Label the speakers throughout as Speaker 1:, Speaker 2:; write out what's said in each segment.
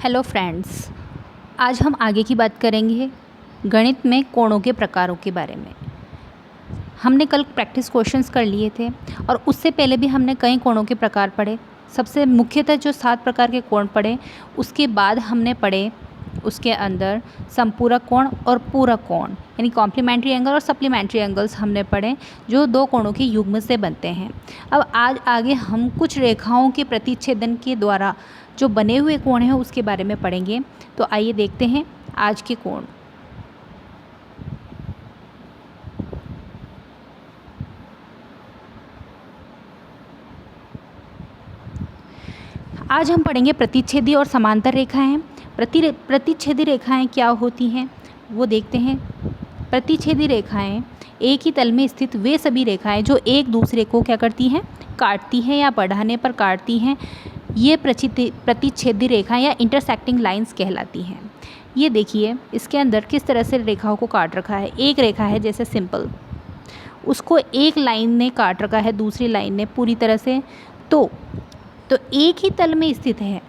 Speaker 1: Hello friends, आज हम आगे की बात करेंगे गणित में कोणों के प्रकारों के बारे में। हमने कल प्रैक्टिस क्वेश्चंस कर लिए थे और उससे पहले भी हमने कई कोणों के प्रकार पढ़े। सबसे मुख्यतः जो 7 प्रकार के कोण पढ़े, उसके बाद हमने पढ़े उसके अंदर समपूरक कोण और पूरक कोण यानी कॉम्प्लीमेंट्री एंगल और सप्लीमेंट्री एंगल्स हमने पढ़े जो दो कोणों के युग्म से बनते हैं। अब आज आगे हम कुछ रेखाओं के प्रतिच्छेदन के द्वारा जो बने हुए कोण हैं उसके बारे में पढ़ेंगे। तो आइए देखते हैं आज के कोण। आज हम पढ़ेंगे प्रतिच्छेदी और समांतर रेखाएं। प्रतिच्छेदी रेखाएं क्या होती हैं वो देखते हैं। प्रतिच्छेदी रेखाएं एक ही तल में स्थित वे सभी रेखाएं जो एक दूसरे को क्या करती हैं, काटती हैं या बढ़ाने पर काटती हैं, ये प्रतिच्छेदी रेखाएं या इंटरसेक्टिंग लाइंस कहलाती हैं। ये देखिए इसके अंदर किस तरह से रेखाओं को काट रखा है। एक रेखा है जैसे सिंपल, उसको एक लाइन ने काट रखा है दूसरी लाइन ने पूरी तरह से, तो एक ही तल में स्थित है।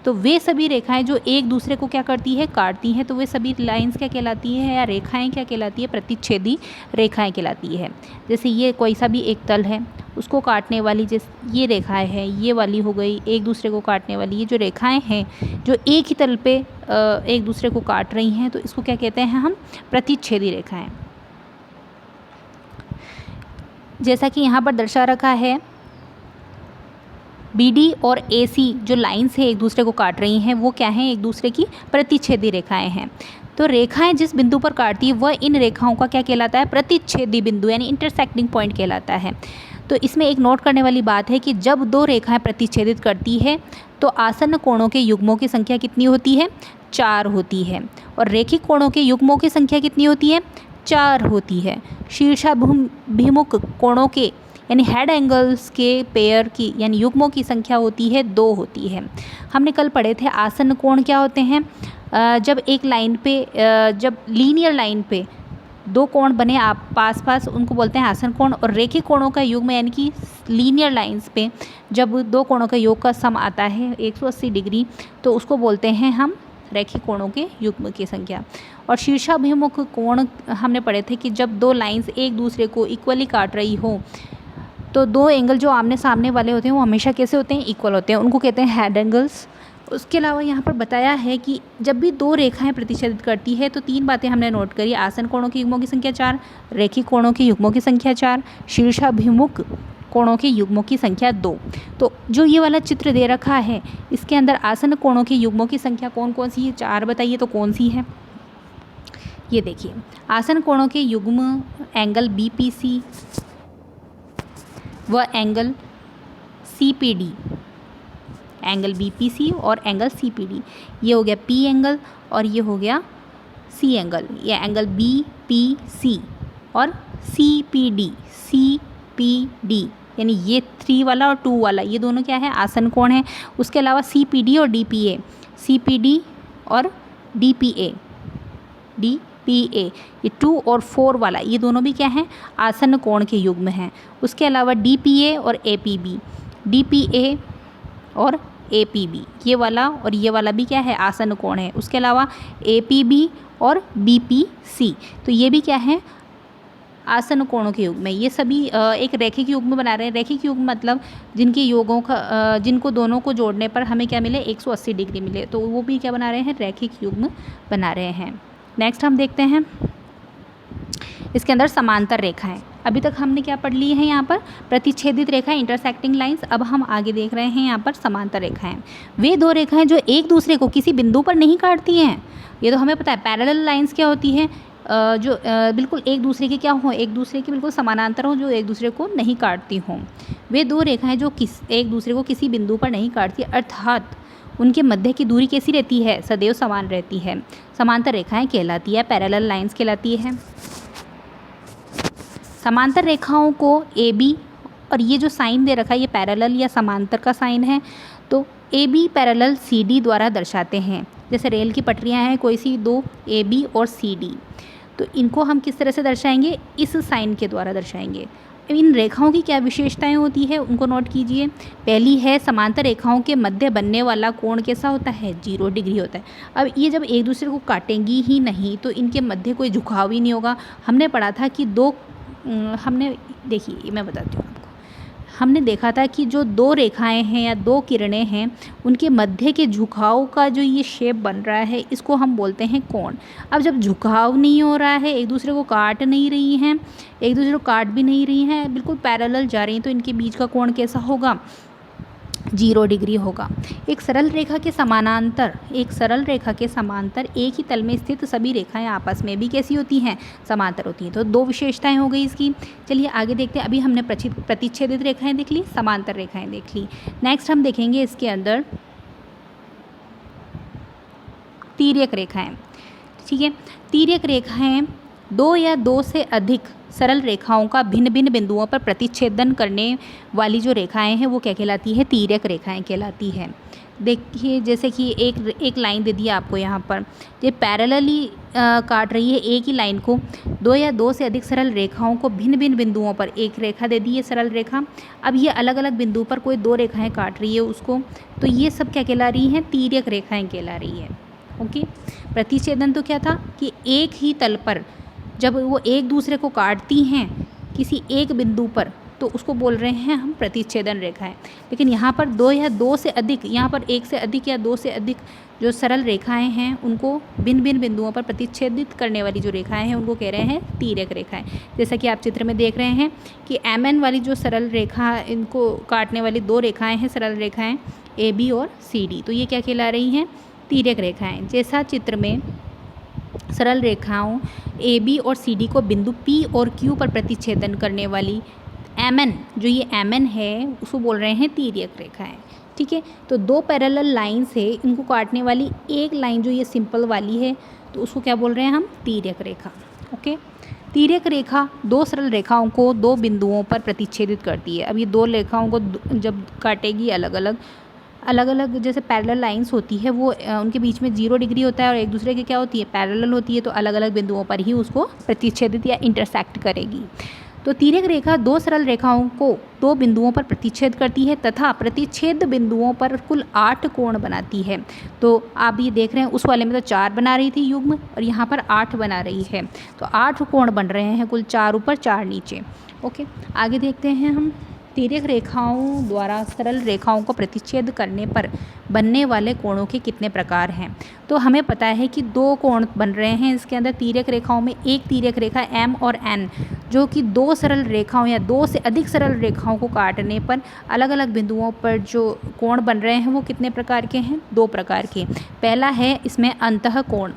Speaker 1: तो वे सभी रेखाएं जो एक दूसरे को क्या करती है, काटती हैं, तो वे सभी लाइंस क्या कहलाती है या रेखाएं क्या कहलाती है, प्रतिच्छेदी रेखाएं कहलाती है। जैसे ये कोई सा भी एक तल है, उसको काटने वाली जैसे ये रेखाएं हैं, ये वाली हो गई एक दूसरे को काटने वाली। ये जो रेखाएं हैं जो एक ही तल पे एक दूसरे को काट रही हैं, तो इसको क्या कहते हैं हम, प्रतिच्छेदी रेखाएं। जैसा कि यहाँ पर दर्शा रखा है, BD और AC जो लाइंस है एक दूसरे को काट रही हैं, वो क्या हैं, एक दूसरे की प्रतिच्छेदी रेखाएं हैं। तो रेखाएं जिस बिंदु पर काटती है वह इन रेखाओं का क्या कहलाता है, प्रतिच्छेदी बिंदु यानी इंटरसेक्टिंग पॉइंट कहलाता है। तो इसमें एक नोट करने वाली बात है कि जब दो रेखाएं प्रतिच्छेदित करती है तो आसन्न कोणों के युग्मों की संख्या कितनी होती है, 4 होती है। और रेखिक कोणों के युग्मों की संख्या कितनी होती है, 4 होती है। शीर्षाभिमुख कोणों के यानी हेड एंगल्स के पेयर की यानी युग्मों की संख्या होती है 2 होती है। हमने कल पढ़े थे आसन्न कोण क्या होते हैं। जब एक लाइन पे जब लीनियर लाइन पे दो कोण बने आप पास उनको बोलते हैं आसन्न कोण। और रेखिक कोणों का युग्म यानी कि लीनियर लाइंस पे जब दो कोणों का योग का सम आता है 180 डिग्री, तो उसको बोलते हैं हम रेखिक कोणों के युग्म की संख्या। और शीर्षाभिमुख कोण हमने पढ़े थे कि जब दो लाइंस एक दूसरे को इक्वली काट रही हो, तो दो एंगल जो आमने सामने वाले होते हैं वो हमेशा कैसे होते हैं, इक्वल होते हैं, उनको कहते हैं हेड एंगल्स। उसके अलावा यहाँ पर बताया है कि जब भी दो रेखाएं प्रतिच्छेदित करती है तो 3 बातें हमने नोट करी। आसन्न कोणों के युग्मों की संख्या 4, रेखिक कोणों के युग्मों की संख्या 4, शीर्षाभिमुख कोणों के युग्मों की संख्या 2। तो जो ये वाला चित्र दे रखा है इसके अंदर आसन्न कोणों के युग्मों की संख्या कौन कौन सी है, 4 बताइए तो कौन सी है। ये देखिए आसन्न कोणों के युग्म एंगल BPC व एंगल CPD, एंगल BPC और एंगल CPD, ये हो गया P एंगल और ये हो गया C एंगल। ये एंगल BPC और CPD यानी ये 3 वाला और 2 वाला, ये दोनों क्या है, आसन्न कोण है। उसके अलावा CPD और DPA, CPD और DPA, ये 2 और 4 वाला, ये दोनों भी क्या हैं, आसन्न कोण के युग्म हैं। उसके अलावा DPA और APB, DPA और APB, ये वाला और ये वाला भी क्या है, आसन्न कोण है। उसके अलावा APB और BPC, तो ये भी क्या है, आसन्न कोणों के युग्म है। ये सभी एक रेखिक युग्म बना रहे हैं। रेखिक युग्म मतलब जिनके योगों का जिनको दोनों को जोड़ने पर हमें क्या मिले, 180 डिग्री मिले, तो वो भी क्या बना रहे हैं, रेखिक युग्म बना रहे हैं। नेक्स्ट हम देखते हैं इसके अंदर समांतर रेखाएं। अभी तक हमने क्या पढ़ ली है यहाँ पर, प्रतिच्छेदित रेखाएं, इंटरसेक्टिंग लाइंस। अब हम आगे देख रहे हैं यहाँ पर समांतर रेखाएं। वे दो रेखाएं जो एक दूसरे को किसी बिंदु पर नहीं काटती हैं, ये तो हमें पता है। पैरेलल लाइंस क्या होती है, जो बिल्कुल एक दूसरे के क्या हो, एक दूसरे के बिल्कुल समानांतर हो, जो एक दूसरे को नहीं काटती हों। वे दो रेखाएं जो एक दूसरे को किसी बिंदु पर नहीं काटती, अर्थात उनके मध्य की दूरी कैसी रहती है, सदैव समान रहती है, समांतर रेखाएं कहलाती है, पैरेलल लाइंस कहलाती है। समांतर रेखाओं को AB, और ये जो साइन दे रखा है ये पैरेलल या समांतर का साइन है, तो AB पैरेलल CD द्वारा दर्शाते हैं। जैसे रेल की पटरियां हैं कोई सी दो, AB और CD, तो इनको हम किस तरह से दर्शाएंगे, इस साइन के द्वारा दर्शाएंगे। इन रेखाओं की क्या विशेषताएं होती है उनको नोट कीजिए। पहली है समांतर रेखाओं के मध्य बनने वाला कोण कैसा होता है, 0 डिग्री होता है। अब ये जब एक दूसरे को काटेंगी ही नहीं तो इनके मध्य कोई झुकाव ही नहीं होगा। हमने पढ़ा था कि हमने देखिए मैं बताती हूँ आपको, हमने देखा था कि जो दो रेखाएं हैं या दो किरणें हैं उनके मध्य के झुकाव का जो ये शेप बन रहा है इसको हम बोलते हैं कोण। अब जब झुकाव नहीं हो रहा है, एक दूसरे को काट नहीं रही हैं, एक दूसरे को काट भी नहीं रही हैं, बिल्कुल पैरेलल जा रही हैं, तो इनके बीच का कोण कैसा होगा, 0 डिग्री होगा। एक सरल रेखा के समानांतर एक ही तल में स्थित सभी रेखाएं आपस में भी कैसी होती हैं, समांतर होती हैं। तो दो विशेषताएं हो गई इसकी। चलिए आगे देखते हैं। अभी हमने प्रतिच्छेदित रेखाएं देख ली, समांतर रेखाएं देख ली। नेक्स्ट हम देखेंगे इसके अंदर तिर्यक रेखाएं। ठीक है, तिर्यक रेखाएं दो या दो से अधिक सरल रेखाओं का भिन्न भिन्न बिंदुओं पर प्रतिच्छेदन करने वाली जो रेखाएं हैं वो क्या कहलाती है, तिर्यक रेखाएं कहलाती है। देखिए जैसे कि एक लाइन दे दी आपको यहाँ पर, ये पैरेलली काट रही है एक ही लाइन को। दो या दो से अधिक सरल रेखाओं को भिन्न भिन्न बिंदुओं पर एक रेखा दे दी है सरल रेखा। अब ये अलग अलग बिंदु पर कोई दो रेखाएं काट रही है उसको, तो ये सब क्या कहला रही हैं, तिर्यक रेखाएं कहला रही है। ओके, प्रतिच्छेदन तो क्या था कि एक ही तल पर जब वो एक दूसरे को काटती हैं किसी एक बिंदु पर तो उसको बोल रहे हैं हम प्रतिच्छेदन रेखाएं। लेकिन यहाँ पर दो या दो से अधिक, यहाँ पर एक से अधिक या दो से अधिक जो सरल रेखाएं हैं उनको भिन्न भिन्न बिंदुओं पर प्रतिच्छेदित करने वाली जो रेखाएं हैं उनको कह रहे हैं तिर्यक रेखाएं। जैसा कि आप चित्र में देख रहे हैं कि MN वाली जो सरल रेखा, इनको काटने वाली दो रेखाएँ हैं सरल रेखाएँ AB और CD, तो ये क्या कहला रही हैं, तिर्यक रेखाएँ। जैसा चित्र में सरल रेखाओं AB और CD को बिंदु P और Q पर प्रतिच्छेदन करने वाली MN, जो ये MN है उसको बोल रहे हैं तिर्यक रेखाएं। ठीक है, तो दो पैरेलल लाइन से इनको काटने वाली एक लाइन जो ये सिंपल वाली है तो उसको क्या बोल रहे हैं हम, तिर्यक रेखा। ओके, तिर्यक रेखा दो सरल रेखाओं को दो बिंदुओं पर प्रतिच्छेदित करती है। अब ये दो रेखाओं को जब काटेगी अलग अलग जैसे पैरेलल लाइंस होती है वो उनके बीच में 0 डिग्री होता है और एक दूसरे के क्या होती है, पैरेलल होती है, तो अलग अलग बिंदुओं पर ही उसको प्रतिच्छेदित या इंटरसेक्ट करेगी। तो तिर्यक रेखा दो सरल रेखाओं को दो बिंदुओं पर प्रतिच्छेद करती है तथा प्रतिच्छेद बिंदुओं पर कुल 8 कोण बनाती है। तो आप ये देख रहे हैं उस वाले में तो 4 बना रही थी युग्म और यहाँ पर 8 बना रही है, तो 8 कोण बन रहे हैं कुल, 4 ऊपर 4 नीचे। ओके, आगे देखते हैं हम। तिर्यक रेखाओं द्वारा सरल रेखाओं को प्रतिच्छेद करने पर बनने वाले कोणों के कितने प्रकार हैं। तो हमें पता है कि दो कोण बन रहे हैं इसके अंदर तिर्यक रेखाओं में। एक तिर्यक रेखा M और N जो कि दो सरल रेखाओं या दो से अधिक सरल रेखाओं को काटने पर अलग अलग बिंदुओं पर जो कोण बन रहे हैं वो कितने प्रकार के हैं, 2 प्रकार के। पहला है इसमें अंतः कोण,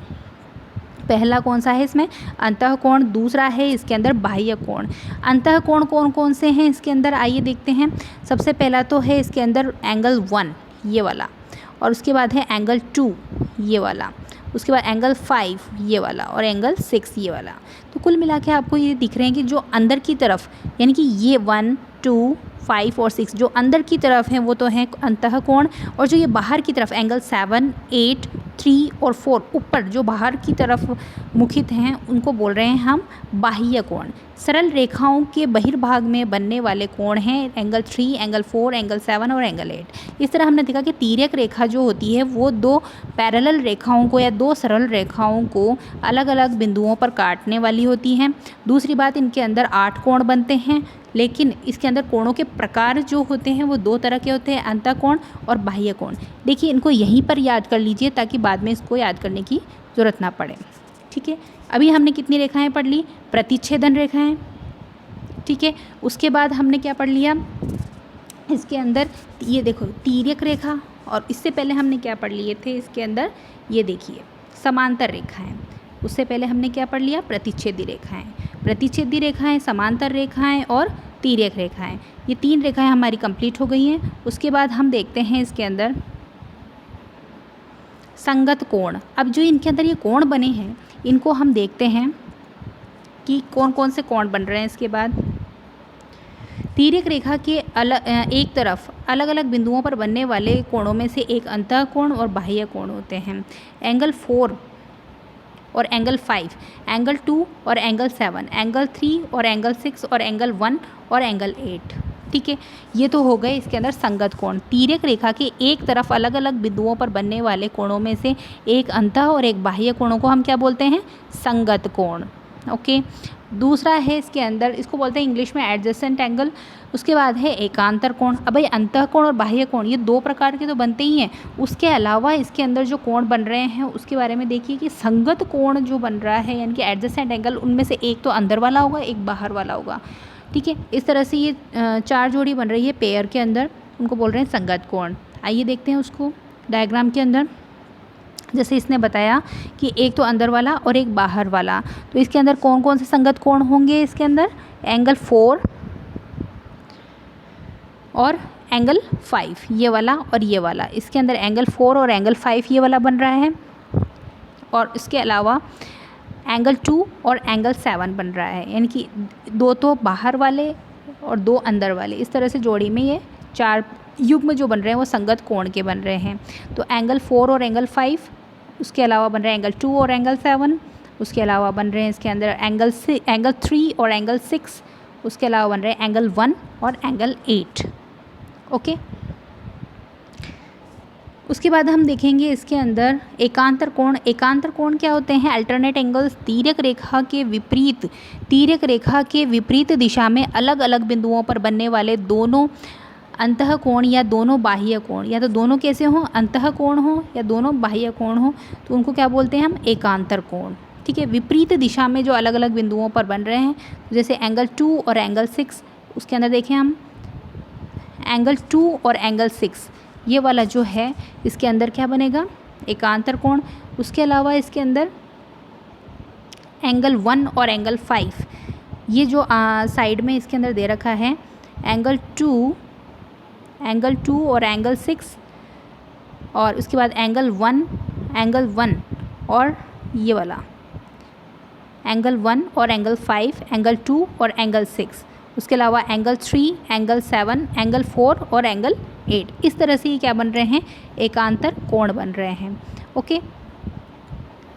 Speaker 1: पहला कौन सा है इसमें, अंतः कोण। दूसरा है इसके अंदर बाह्य कोण। अंतः कोण कौन कौन से हैं इसके अंदर, आइए देखते हैं। सबसे पहला तो है इसके अंदर एंगल 1 ये वाला, और उसके बाद है एंगल 2 ये वाला, उसके बाद एंगल 5 ये वाला और एंगल 6 ये वाला। तो कुल मिला के आपको ये दिख रहे हैं कि जो अंदर की तरफ यानी कि ये 1, 2, 5 और 6 जो अंदर की तरफ हैं वो तो हैं अंतः कोण, और जो ये बाहर की तरफ एंगल 7, 8, 3 और 4 ऊपर जो बाहर की तरफ मुखित हैं उनको बोल रहे हैं हम बाह्य कोण। सरल रेखाओं के बहिर्भाग में बनने वाले कोण हैं एंगल 3, एंगल 4, एंगल 7 और एंगल 8। इस तरह हमने देखा कि तिर्यक रेखा जो होती है वो दो पैरेलल रेखाओं को या दो सरल रेखाओं को अलग अलग बिंदुओं पर काटने वाली होती हैं। दूसरी बात, इनके अंदर 8 कोण बनते हैं, लेकिन इसके अंदर कोणों के प्रकार जो होते हैं वो 2 तरह के होते हैं, अंतः कोण और बाह्य कोण। देखिए इनको यहीं पर याद कर लीजिए ताकि बाद में इसको याद करने की ज़रूरत ना पड़े। ठीक है, अभी हमने कितनी रेखाएं पढ़ ली, प्रतिच्छेदन रेखाएं। ठीक है, उसके बाद हमने क्या पढ़ लिया इसके अंदर, ये देखो तिर्यक रेखा, और इससे पहले हमने क्या पढ़ लिए थे इसके अंदर, ये देखिए समांतर रेखाएं। उससे पहले हमने क्या पढ़ लिया, प्रतिच्छेदी रेखाएं। प्रतिच्छेदी रेखाएं, समांतर रेखाएं और तिर्यक रेखाएं, ये 3 रेखाएं हमारी कंप्लीट हो गई हैं। उसके बाद हम देखते हैं इसके अंदर संगत कोण। अब जो इनके अंदर ये कोण बने हैं इनको हम देखते हैं कि कौन कौन से कोण बन रहे हैं। इसके बाद तिर्यक रेखा के एक तरफ अलग अलग बिंदुओं पर बनने वाले कोणों में से एक अंतः कोण और बाह्य कोण होते हैं। एंगल 4 और एंगल 5, एंगल 2 और एंगल 7, एंगल 3 और एंगल 6 और एंगल 1 और एंगल 8। ठीक है, ये तो हो गए इसके अंदर संगत कोण। तिर्यक रेखा के एक तरफ अलग अलग बिंदुओं पर बनने वाले कोणों में से एक अंतः और एक बाह्य कोणों को हम क्या बोलते हैं? संगत कोण। ओके, दूसरा है इसके अंदर, इसको बोलते हैं इंग्लिश में एडजेसेंट एंगल। उसके बाद है एकांतर कोण। अब भाई अंतः कोण और बाह्य कोण ये दो प्रकार के तो बनते ही हैं, उसके अलावा इसके अंदर जो कोण बन रहे हैं उसके बारे में देखिए कि संगत कोण जो बन रहा है यानी कि एडजेसेंट एंगल, उनमें से एक तो अंदर वाला होगा, एक बाहर वाला होगा। ठीक है, इस तरह से ये 4 जोड़ी बन रही है पेयर के अंदर, उनको बोल रहे हैं संगत कोण। आइए देखते हैं उसको डायग्राम के अंदर। जैसे इसने बताया कि एक तो अंदर वाला और एक बाहर वाला, तो इसके अंदर कौन कौन से संगत कोण होंगे? इसके अंदर एंगल 4 और एंगल 5, ये वाला और ये वाला। इसके अंदर एंगल 4 और एंगल 5 ये वाला बन रहा है, और इसके अलावा एंगल 2 और एंगल 7 बन रहा है, यानी कि 2 तो बाहर वाले और 2 अंदर वाले। इस तरह से जोड़ी में ये 4 युग्म जो बन रहे हैं वो संगत कोण के बन रहे हैं। तो एंगल 4 और एंगल 5, उसके अलावा बन रहे हैं एंगल 2 और एंगल 7, उसके अलावा बन रहे हैं इसके अंदर एंगल 3 और एंगल 6, उसके अलावा बन रहे हैं एंगल 1 और एंगल 8। ओके, उसके बाद हम देखेंगे इसके अंदर एकांतर कोण। एकांतर कोण क्या होते हैं? Alternate angles. तिर्यक रेखा के विपरीत दिशा में अलग अलग बिंदुओं पर बनने वाले दोनों अंतः कोण या दोनों बाह्य कोण, या तो दोनों कैसे हों, अंतः कोण हो या दोनों बाह्य कोण हो, तो उनको क्या बोलते हैं हम? एकांतर कोण। ठीक है, विपरीत दिशा में जो अलग अलग बिंदुओं पर बन रहे हैं, जैसे एंगल 2 और एंगल 6, उसके अंदर देखें हम एंगल 2 और एंगल 6, ये वाला जो है इसके अंदर क्या बनेगा? एकांतर कोण। उसके अलावा इसके अंदर एंगल 1 और एंगल 5, ये जो साइड में इसके अंदर दे रखा है एंगल 2 और एंगल 6, और उसके बाद एंगल 1 और ये वाला एंगल 1 और एंगल 5, एंगल 2 और एंगल 6, उसके अलावा एंगल 3, एंगल 7, एंगल 4 और एंगल 8। इस तरह से ये क्या बन रहे हैं? एकांतर कोण बन रहे हैं। ओके,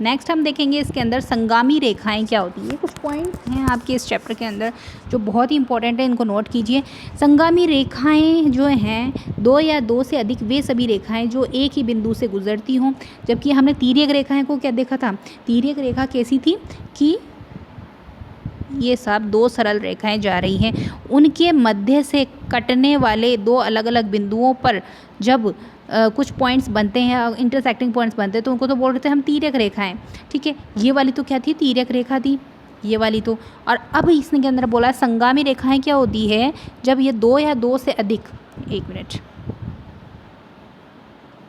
Speaker 1: नेक्स्ट हम देखेंगे इसके अंदर संगामी रेखाएं क्या होती है। कुछ पॉइंट्स हैं आपके इस चैप्टर के अंदर जो बहुत ही इंपॉर्टेंट है, इनको नोट कीजिए। संगामी रेखाएं जो हैं 2 या 2 से अधिक वे सभी रेखाएं जो एक ही बिंदु से गुजरती हों, जबकि हमने तिर्यक रेखाएं को क्या देखा था? तिर्यक रेखा कैसी थी कि ये सब 2 सरल रेखाएं जा रही हैं, उनके मध्य से कटने वाले 2 अलग अलग बिंदुओं पर जब कुछ पॉइंट्स बनते हैं, इंटरसेक्टिंग पॉइंट्स बनते हैं, तो उनको तो बोल रहे थे हम तिर्यक रेखाएं। ठीक है, ये वाली तो क्या थी? तिर्यक रेखा थी, ये वाली तो। और अब इसने के अंदर बोला संगामी रेखाएं क्या होती है? जब ये 2 या 2 से अधिक, एक मिनट,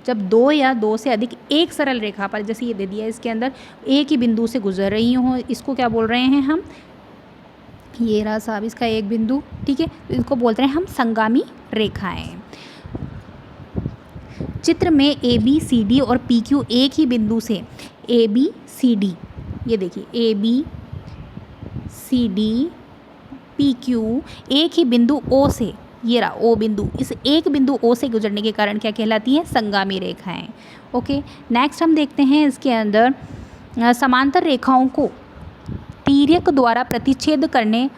Speaker 1: जब 2 या 2 से अधिक एक सरल रेखा पर, जैसे ये दे दिया इसके अंदर, एक ही बिंदु से गुजर रही हों, इसको क्या बोल रहे हैं हम? ये रहा साहब इसका एक बिंदु। ठीक है, तो इसको बोलते हैं हम संगामी रेखाएं। चित्र में ए बी सी डी और पी क्यू एक ही बिंदु से ए बी सी डी, ये देखिए A B C D P Q एक ही बिंदु ओ से, ये रहा ओ बिंदु, इस एक बिंदु ओ से गुजरने के कारण क्या कहलाती हैं? संगामी रेखाएं। ओके, नेक्स्ट हम देखते हैं इसके अंदर समांतर रेखाओं को तिर्यक द्वारा प्रतिच्छेद करने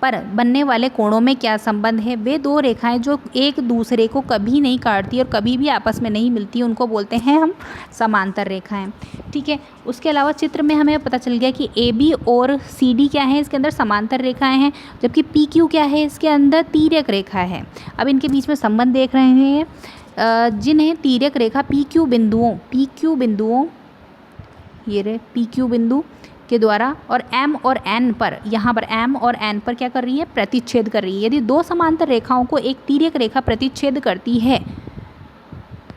Speaker 1: पर बनने वाले कोणों में क्या संबंध है? वे 2 रेखाएं जो एक दूसरे को कभी नहीं काटती और कभी भी आपस में नहीं मिलती, उनको बोलते हैं हम समांतर रेखाएं। ठीक है, उसके अलावा चित्र में हमें पता चल गया कि ए बी और सी डी क्या है? इसके अंदर समांतर रेखाएं हैं, जबकि पी क्यू क्या है? इसके अंदर तिर्यक रेखा है। अब इनके बीच में संबंध देख रहे हैं, जिन्हें तिर्यक रेखा पी क्यू बिंदुओं ये रहे पी क्यू बिंदु के द्वारा और M और N पर, यहाँ पर M और N पर क्या कर रही है? प्रतिच्छेद कर रही है। यदि 2 समांतर रेखाओं को एक तिर्यक रेखा प्रतिच्छेद करती है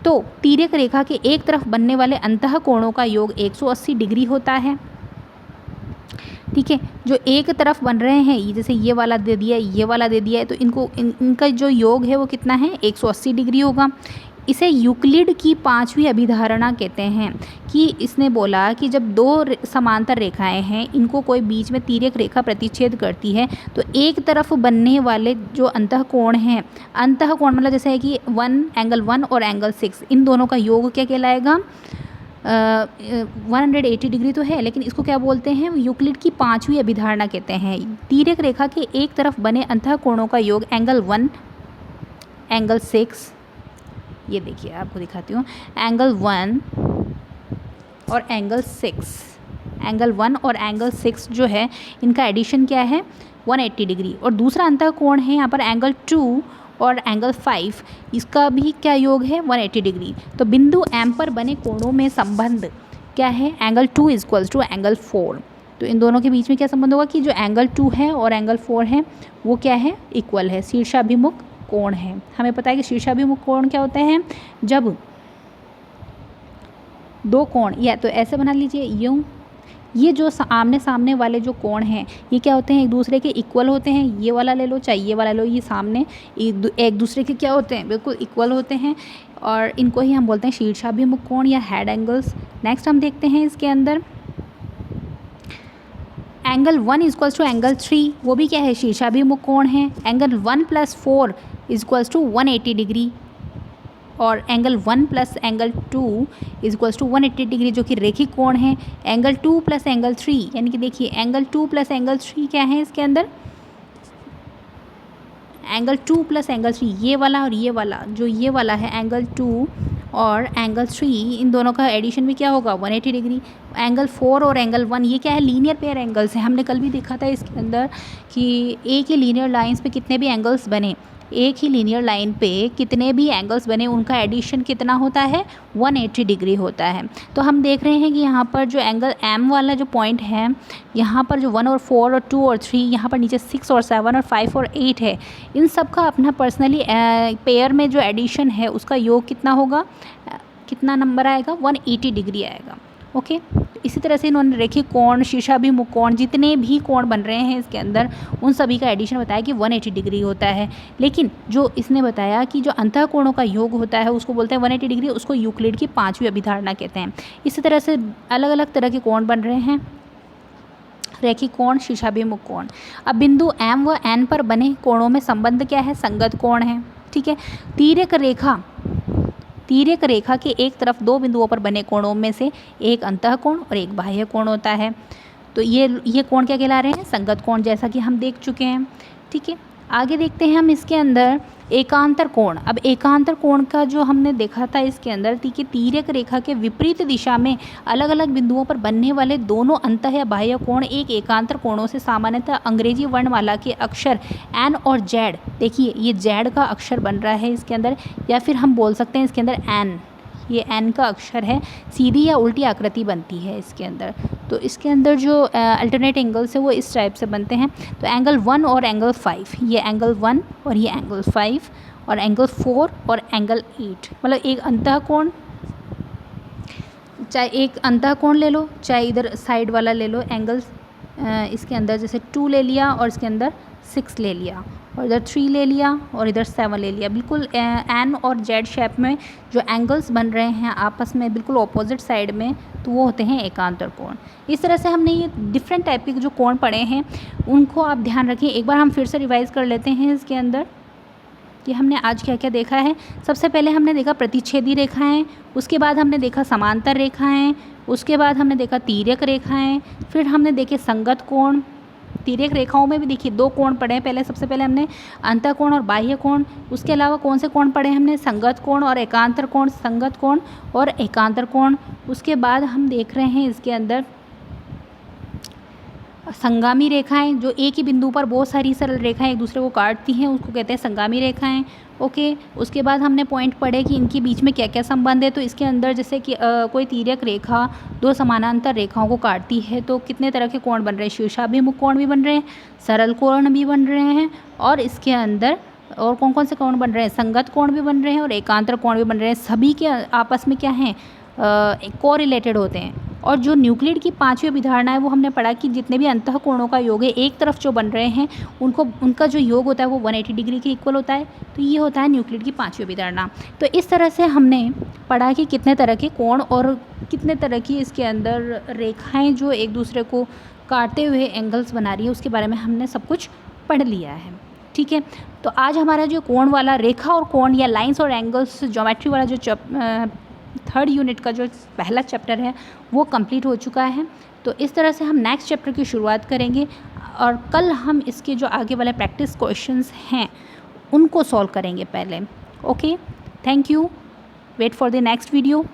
Speaker 1: तो तिर्यक रेखा के एक तरफ बनने वाले अंतः कोणों का योग 180 डिग्री होता है। ठीक है, जो एक तरफ बन रहे हैं, जैसे ये वाला दे दिया, ये वाला दे दिया है, तो इनका जो योग है वो कितना है? 180 डिग्री होगा। इसे यूक्लिड की 5वीं अभिधारणा कहते हैं कि इसने बोला कि जब 2 समांतर रेखाएं हैं, इनको कोई बीच में तिर्यक रेखा प्रतिच्छेद करती है तो एक तरफ बनने वाले जो अंतः कोण हैं, अंतः कोण मतलब जैसे है कि एंगल 1 और एंगल 6, इन दोनों का योग क्या कहलाएगा? 180 डिग्री तो है, लेकिन इसको क्या बोलते हैं, यूक्लिड की पांचवी अभिधारणा कहते हैं। तिर्यक रेखा के एक तरफ बने अंतःकोणों का योग एंगल 1, एंगल 6, ये देखिए आपको दिखाती हूँ, एंगल 1 और एंगल 6, एंगल 1 और एंगल 6 जो है इनका एडिशन क्या है 180 डिग्री। और दूसरा अंतःकोण है यहाँ पर एंगल 2 और एंगल 5, इसका भी क्या योग है 180 डिग्री। तो बिंदु एम पर बने कोणों में संबंध क्या है, एंगल 2 इक्वल्स टू एंगल 4। तो इन दोनों के बीच में क्या संबंध होगा कि जो एंगल 2 है और एंगल 4 है वो क्या है, इक्वल है, शीर्षाभिमुख कोण है। हमें पता है कि शीर्षाभिमुख कोण क्या होते हैं, जब दो कोण, या तो ऐसे बना लीजिए यूँ, ये जो आमने सामने वाले जो कोण हैं ये क्या होते हैं, एक दूसरे के इक्वल होते हैं। ये वाला ले लो चाहे ये वाला लो, ये सामने एक दूसरे के क्या होते हैं, बिल्कुल इक्वल होते हैं, और इनको ही हम बोलते हैं शीर्षाभिमुख कोण या हेड एंगल्स। नेक्स्ट हम देखते हैं इसके अंदर एंगल 1 इक्वल्स टू एंगल 3, वो भी क्या है, शीर्षाभिमुख कोण है। एंगल 1 + 4 इक्वल्स टू 180 डिग्री, और angle 1 + angle 2 equals to 180 degree जो कि रेखिक कोण है। एंगल 2 + एंगल 3, यानी कि देखिए एंगल 2 + एंगल 3 क्या है इसके अंदर, एंगल 2 + एंगल 3, ये वाला और ये वाला, जो ये वाला है एंगल 2 और एंगल 3, इन दोनों का एडिशन भी क्या होगा 180 डिग्री। एंगल 4 और एंगल 1 ये क्या है, लीनियर पेयर एंगल्स है। हमने कल भी देखा था इसके अंदर कि एक ही लीनियर लाइंस पे कितने भी एंगल्स बने, एक ही लीनियर लाइन पे कितने भी एंगल्स बने उनका एडिशन कितना होता है 180 डिग्री होता है। तो हम देख रहे हैं कि यहाँ पर जो एंगल एम वाला जो पॉइंट है, यहाँ पर जो 1 और 4 और 2 और 3, यहाँ पर नीचे 6 और 7 और 5 और 8 है, इन सब का अपना पर्सनली पेयर में जो एडिशन है उसका योग कितना होगा, कितना नंबर आएगा 180 डिग्री आएगा। ओके, इसी तरह से इन्होंने रेखिक कोण, शीर्षाभिमुख कोण, जितने भी कोण बन रहे हैं इसके अंदर उन सभी का एडिशन बताया कि 180 डिग्री होता है। लेकिन जो इसने बताया कि जो अंतःकोणों का योग होता है उसको बोलते हैं 180 डिग्री, उसको यूक्लिड की पांचवी अभिधारणा कहते हैं। इसी तरह से अलग अलग तरह के कोण बन रहे हैं, रेखिक कोण, शीर्षाभिमुख कोण। अब बिंदु एम व एन पर बने कोणों में संबंध क्या है, संगत कोण है। ठीक है, तिर्यक रेखा के एक तरफ दो बिंदुओं पर बने कोणों में से एक अंतःकोण और एक बाह्य कोण होता है। तो ये कोण क्या कहला रहे हैं, संगत कोण, जैसा कि हम देख चुके हैं। ठीक है, आगे देखते हैं हम इसके अंदर एकांतर कोण। अब एकांतर कोण का जो हमने देखा था इसके अंदर कि तिर्यक रेखा के विपरीत दिशा में अलग अलग बिंदुओं पर बनने वाले दोनों अंतः या बाह्य कोण एक एकांतर कोणों से सामान्यतः अंग्रेजी वर्णमाला के अक्षर एन और जेड, देखिए ये जेड का अक्षर बन रहा है इसके अंदर, या फिर हम बोल सकते हैं इसके अंदर एन, ये एन का अक्षर है, सीधी या उल्टी आकृति बनती है इसके अंदर। तो इसके अंदर जो अल्टरनेट एंगल्स है वो इस टाइप से बनते हैं। तो एंगल 1 और एंगल 5, ये एंगल 1 और ये एंगल 5 और एंगल 4 और एंगल 8, मतलब एक अंतःकोण, चाहे एक अंतःकोण ले लो चाहे इधर साइड वाला ले लो एंगल, इसके अंदर जैसे 2 ले लिया और इसके अंदर 6 ले लिया और इधर 3 ले लिया और इधर 7 ले लिया, बिल्कुल एन और जेड शेप में जो एंगल्स बन रहे हैं आपस में बिल्कुल ऑपोजिट साइड में, तो वो होते हैं एकांतर कोण। इस तरह से हमने ये डिफरेंट टाइप के जो कोण पढ़े हैं उनको आप ध्यान रखिए। एक बार हम फिर से रिवाइज़ कर लेते हैं इसके अंदर कि हमने आज क्या क्या देखा है। सबसे पहले हमने देखा प्रतिच्छेदी रेखाएं, उसके बाद हमने देखा समांतर रेखाएं, उसके बाद हमने देखा तिर्यक रेखाएं, फिर हमने देखे संगत कोण। तिर्यक रेखाओं में भी देखिए दो कोण पढ़े हैं, पहले सबसे पहले हमने अंतःकोण और बाह्य कोण, उसके अलावा कौन से कोण पढ़े हमने, संगत कोण और एकांतर कोण, संगत कोण और एकांतर कोण। उसके बाद हम देख रहे हैं इसके अंदर संगामी रेखाएं, जो एक ही बिंदु पर बहुत सारी सरल रेखाएं एक दूसरे को काटती हैं, उसको कहते हैं संगामी रेखाएं। ओके, उसके बाद हमने पॉइंट पढ़े कि इनके बीच में क्या क्या संबंध है। तो इसके अंदर जैसे कि कोई तिर्यक रेखा दो समानांतर रेखाओं को काटती है तो कितने तरह के कोण बन रहे हैं, शीर्षाभिमुख कोण भी बन रहे हैं, सरल कोण भी बन रहे हैं, और इसके अंदर और कौन कौन से कोण बन रहे हैं, संगत कोण भी बन रहे हैं और एकांतर कोण भी बन रहे हैं। सभी के आपस में क्या हैं, कोरिलेटेड होते हैं। और जो न्यूक्लिड की पांचवी अभिधारणा है वो हमने पढ़ा कि जितने भी अंतःकोणों का योग है एक तरफ जो बन रहे हैं उनका जो योग होता है वो 180 डिग्री के इक्वल होता है। तो ये होता है न्यूक्लिड की पांचवी अभिधारणा। तो इस तरह से हमने पढ़ा कि कितने तरह के कोण और कितने तरह की इसके अंदर रेखाएँ जो एक दूसरे को काटते हुए एंगल्स बना रही है उसके बारे में हमने सब कुछ पढ़ लिया है। ठीक है, तो आज हमारा जो कोण वाला रेखा और कोण या लाइंस और एंगल्स ज्योमेट्री वाला जो 3rd यूनिट का जो पहला चैप्टर है वो कंप्लीट हो चुका है। तो इस तरह से हम नेक्स्ट चैप्टर की शुरुआत करेंगे और कल हम इसके जो आगे वाले प्रैक्टिस क्वेश्चंस हैं उनको सॉल्व करेंगे पहले। Okay, thank you, wait for the next video.